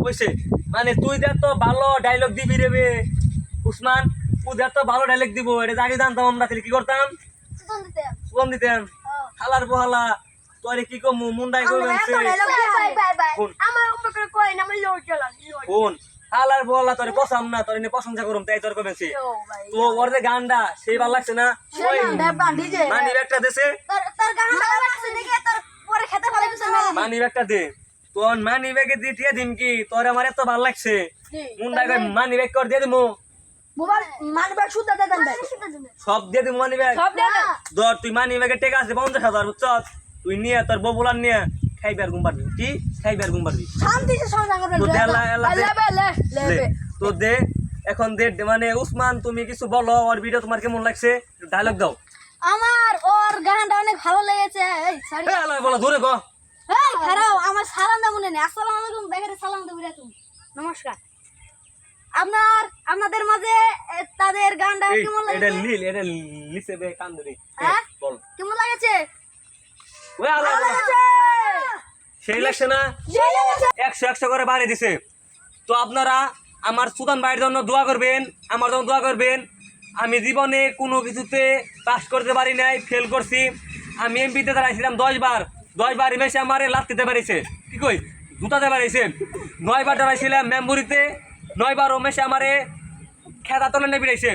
কইছে মানে তুই যা তো ভালো ডায়লগ দিবি রে বে উসমান তুই যা তো ভালো ডায়লগ দিব এটা আগে জানতাম আমরা তাহলে কি করতাম সুগম দিতাম হালার বহালা তোরে কি কম মুন্ডাই করবেন কোন হালার বহালা তোরে পছাম না তোরে নে প্রশংসা করুম তাই তোর কইছি তো ওর যে গানটা সেই ভালো লাগছে না ওই মানি একটা দেশে মানি একটা দে তোর মানি ব্যাগে দিয়ে দিম কি তোর আমার এত ভালো লাগছে মুন্ডাই কই মানি ব্যাগ কর দিয়ে দিমু সব দিয়ে দিমু মানি ব্যাগ ধর তুই মানি ব্যাগে টাকা আছে 50,000 বুঝছ তুই নিয়ে তোর ববুলার নিয়ে খাইবার ঘুম পারবি কি খাইবার ঘুম পারবি তো দে এখন দে মানে উসমান তুমি কিছু বলো ওর ভিডিও তোমার কেমন লাগছে ডায়লগ দাও আমার ওর গানটা অনেক ভালো লেগেছে এই সরি বলো ধরে গো এই খারাও আমার সালাম দাও মনে নেই আসসালামু আলাইকুম বেকারে সালাম দাও বিরাতুম নমস্কার আপনাদের মাঝে তাদের গানটা কেমন লাগছে এটা লিসে বে কান ধরে বল কেমন লাগছে ওই আল্লাহ সেই লাগছে না 100 করে বাড়ি দিছে তো আপনারা আমার সুদান ভাইয়ের জন্য দোয়া করবেন আমার জন্য দোয়া করবেন আমি জীবনে কোনো কিছুতে পাস করতে পারি নাই ফেল করছি আমি এমপিতে দাঁড়াইছিলাম 10 বার এমএসে আমার লাত দিতে পারিছে কি কই জুতাতে পারিছে 9 বার দাঁড়াইছিলাম মেম্বুরিতে 9 বার ওমেশে আমারে খেতা তোলে নেবে দিয়েছে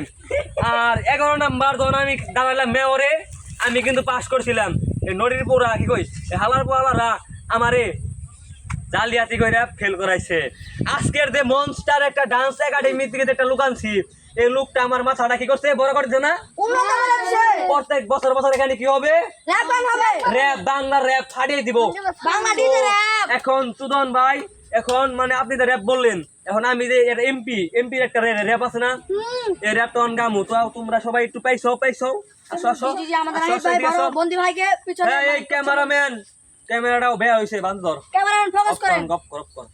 আর 11 নাম্বার যখন আমি দাঁড়াইলাম মেয়রে আমি কিন্তু পাস করছিলাম এই নদীর পোড়া কি কই হালার পোয়ালারা আমারে জালিয়াতি কইরা ফেল করাইছে আজকের যে মনস্টার একটা ডান্স একাডেমি থেকে একটা লোক আনছি এই লোকটা আমার মাথাটা কি করছে বড় করছে না প্রত্যেক বছর এখানে কি হবে র‍্যাপ বাংলা র‍্যাপ ছাড়িয়ে দিব এখন সুদন ভাই এখন মানে আপনি তো র‍্যাপ বললেন এখন আমি যে এমপির একটা র‍্যাপ আছে না এই র‍্যাপটা অন গামু তো তোমরা সবাই একটু পাইছো আসো বন্ধু ভাইকে পিছনে এই ক্যামেরাম্যান ক্যামেরাটাও বেয়া হইছে বান্ধর ক্যামেরাম্যান ফোকাস করেন গপ কর